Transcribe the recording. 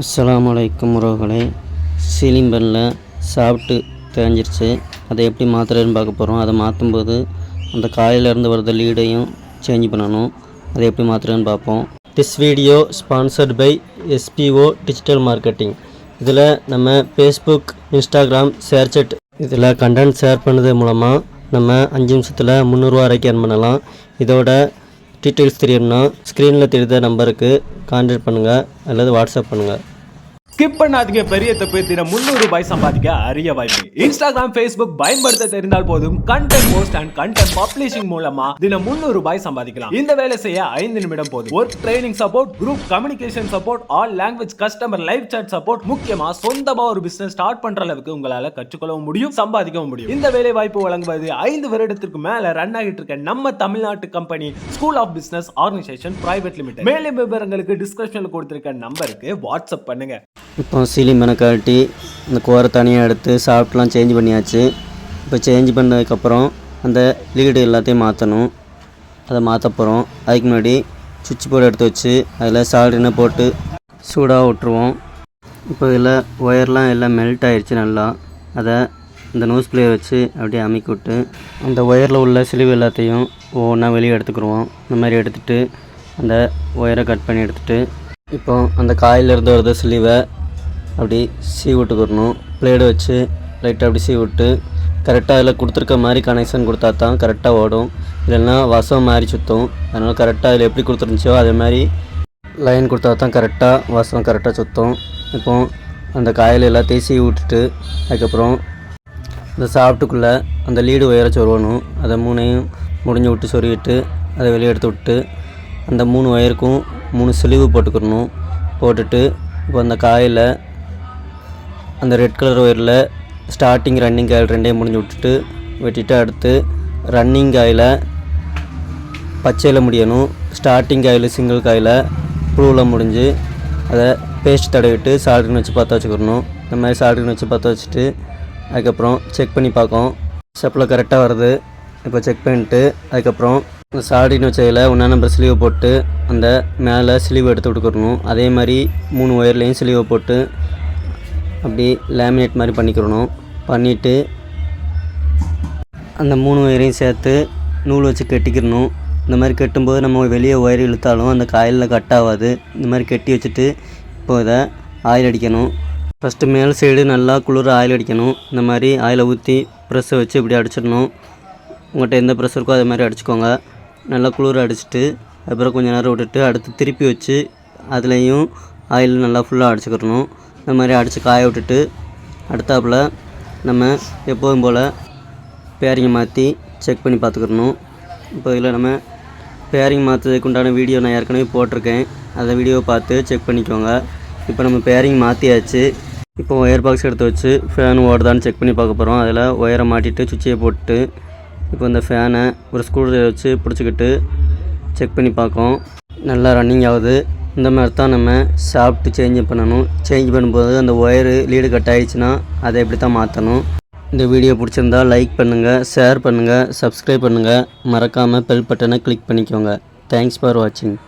அஸ்ஸலாமு அலைக்கும் உறவுகளே, சீலிங் ஃபேனில் சாப்பிட்டு தேஞ்சிருச்சு. அதை எப்படி மாற்றுறதுன்னு பார்க்க போகிறோம். அதை மாற்றும்போது அந்த காயிலேருந்து வர்ற லீடையும் சேஞ்ச் பண்ணணும். அதை எப்படி மாற்றுறதுன்னு பார்ப்போம். This video sponsored by SPO digital marketing. இதில் நம்ம ஃபேஸ்புக், இன்ஸ்டாகிராம், ஷேர்சேட் இதில் கண்டென்ட் ஷேர் பண்ணது மூலமாக நம்ம 5 நிமிஷத்தில் 300 ரூபா வரைக்கும் earn பண்ணலாம். இதோட டீட்டெயில்ஸ் தெரியும்னா ஸ்க்ரீனில் தெரிந்த நம்பருக்கு கான்டாக்ட் பண்ணுங்கள் அல்லது வாட்ஸ்அப் பண்ணுங்கள். ஸ்கிப் பண்ணாதீங்க, பெரிய தப்பு. தினம் 300 ரூபாய் சம்பாதிக்க அரிய வாய்ப்பு. இன்ஸ்டாகிராம், ஃபேஸ்புக் பயன்படுத்த தெரிந்தால் போதும். Content post and content publishing மூலமா தினம் 300 ரூபாய் சம்பாதிக்கலாம். இந்த வேலை செய்ய 5 நிமிடம் போதும். Work training support, group communication support, all language customer live chat support, முக்கியமா சொந்தமா ஒரு பிசினஸ் ஸ்டார்ட் பண்ற அளவுக்கு உங்களால கற்றுக்கொள்ளவும் முடியும், சம்பாதிக்கவும் முடியும். இந்த வேலை வாய்ப்பு வழங்குவது 5 வருடத்திற்கு மேல ரன் ஆகிட்டு இருக்க நம்ம தமிழ்நாட்டு company school of business organisation private limited. மேலும் விவரங்களுக்கு டிஸ்கிரிப்ஷன்ல கொடுத்திருக்க நம்பருக்கு வாட்ஸ்அப் பண்ணுங்க. இப்போ சீலிங் ஃபேனை கழட்டி அந்த கோரை தனியாக எடுத்து சாஃப்ட்லாம் சேஞ்ச் பண்ணியாச்சு. இப்போ சேஞ்ச் பண்ணதுக்கப்புறம் அந்த லீடு எல்லாத்தையும் மாற்றணும். அதை மாற்ற போகிறோம். அதுக்கு முன்னாடி சுவிட்ச் போர்டு எடுத்து வச்சு அதில் சால்ட்ரினை போட்டு சூடாக விட்டுருவோம். இப்போ இதில் ஒயர்லாம் எல்லாம் மெல்ட் ஆகிடுச்சு நல்லா. அதை இந்த நோஸ் பிளேயர் வச்சு அப்படியே அமுக்கி விட்டு அந்த ஒயரில் உள்ள சிலிவு எல்லாத்தையும் ஒவ்வொன்றா வெளியே எடுத்துக்கிடுவோம். இந்த மாதிரி எடுத்துகிட்டு அந்த ஒயரை கட் பண்ணி எடுத்துகிட்டு இப்போ அந்த காயிலிருந்து வரத சிலிவை அப்படி சீ விட்டுக்கிறணும். பிளேடு வச்சு லைட்டாக அப்படி சீ விட்டு கரெக்டாக அதில் கொடுத்துருக்க மாதிரி கனெக்ஷன் கொடுத்தா தான் கரெக்டாக ஓடும். இல்லைன்னா வசம் மாதிரி சுற்றும். அதனால் கரெக்டாக அதில் எப்படி கொடுத்துருந்துச்சோ அதே மாதிரி லைன் கொடுத்தா தான் கரெக்டாக வசம் கரெக்டாக சுற்றும். இப்போ அந்த காயில் எல்லாத்தையும் சீ விட்டுட்டு அதுக்கப்புறம் இந்த சாஃப்ட்டுக்குள்ளே அந்த லீடு ஒயரை சொருவணும். அதை 3ஐயும் முடிஞ்சு விட்டு சொருவிட்டு அதை வெளியே எடுத்து விட்டு அந்த 3 ஒயருக்கும் 3 சிலிவு போட்டுக்கிறணும். போட்டுட்டு இப்போ அந்த காயில் அந்த ரெட் கலர் ஒயரில் ஸ்டார்டிங் ரன்னிங் காயில் 2ஐயும் முடிஞ்சு விட்டுட்டு வெட்டிட்டு அடுத்து ரன்னிங் காயில் பச்சையில் முடியணும். ஸ்டார்டிங் காயில் சிங்கிள் காயில் ப்ளூவில் முடிஞ்சு அதை பேஸ்ட் தடவிட்டு சால்ட்ரின் வச்சு பற்ற வச்சுக்கிறணும். இந்த மாதிரி சால்ட்ரின் வச்சு பற்ற வச்சுட்டு அதுக்கப்புறம் செக் பண்ணி பார்க்கும். ஸ்டெப்பில் கரெக்டாக வருது. இப்போ செக் பண்ணிட்டு அதுக்கப்புறம் இந்த சால்ட்ரின் வச்சதில் 1 நம்பர் ஸ்லீவை போட்டு அந்த மேலே ஸ்லீவ் எடுத்து விட்டுக்கிறணும். அதே மாதிரி 3 ஒயர்லேயும் ஸ்லீவை போட்டு அப்படி லேமினேட் மாதிரி பண்ணிக்கிறணும். பண்ணிவிட்டு அந்த 3 ஒயரையும் சேர்த்து நூல் வச்சு கட்டிக்கிறணும். இந்த மாதிரி கட்டும்போது நம்ம வெளியே ஒயர் இழுத்தாலும் அந்த காயிலில் கட் ஆகாது. இந்த மாதிரி கட்டி வச்சுட்டு இப்போ இதை ஆயில் அடிக்கணும். ஃபஸ்ட்டு மேல் சைடு நல்லா குளிர ஆயில் அடிக்கணும். இந்த மாதிரி ஆயிலை ஊற்றி ப்ரெஸ்ஸை வச்சு இப்படி அடிச்சிடணும். உங்கள்கிட்ட எந்த ப்ரெஸ் இருக்கோ அதே மாதிரி அடிச்சுக்கோங்க. நல்லா குளிர அடிச்சுட்டு அப்புறம் கொஞ்சம் நேரம் விட்டுட்டு அடுத்து திருப்பி வச்சு அதுலேயும் ஆயில் நல்லா ஃபுல்லாக அடிச்சுக்கிறணும். இந்த மாதிரி அடித்து காய விட்டுட்டு அடுத்தாப்பில் நம்ம எப்போதும் போல் பேரிங்கை மாற்றி செக் பண்ணி பார்த்துக்கிறணும். இப்போ இதில் நம்ம பேரிங் மாற்றுறதுக்கு உண்டான வீடியோ நான் ஏற்கனவே போட்டிருக்கேன். அந்த வீடியோவை பார்த்து செக் பண்ணிக்கோங்க. இப்போ நம்ம பேரிங் மாற்றியாச்சு. இப்போ ஒயர் பாக்ஸ் எடுத்து வச்சு ஃபேன் ஓடுதான்னு செக் பண்ணி பார்க்க போகிறோம். அதில் ஒயரை மாட்டிட்டு சுவிட்சை போட்டு இப்போ இந்த ஃபேனை ஒரு ஸ்க்ரூ ட்ரைவர் வச்சு பிடிச்சிக்கிட்டு செக் பண்ணி பார்க்கோம். நல்லா ரன்னிங் ஆகுது. இந்த மாதிரி தான் நம்ம சாஃப்ட்டு சேஞ்ச் பண்ணணும். சேஞ்ச் பண்ணும்போது அந்த ஒயரு லீடு கட் ஆகிடுச்சுன்னா அதை எப்படி தான் மாற்றணும். இந்த வீடியோ பிடிச்சிருந்தா லைக் பண்ணுங்கள், ஷேர் பண்ணுங்கள், சப்ஸ்கிரைப் பண்ணுங்கள். மறக்காமல் பெல் பட்டனை கிளிக் பண்ணிக்கோங்க. தேங்க்ஸ் ஃபார் வாட்சிங்.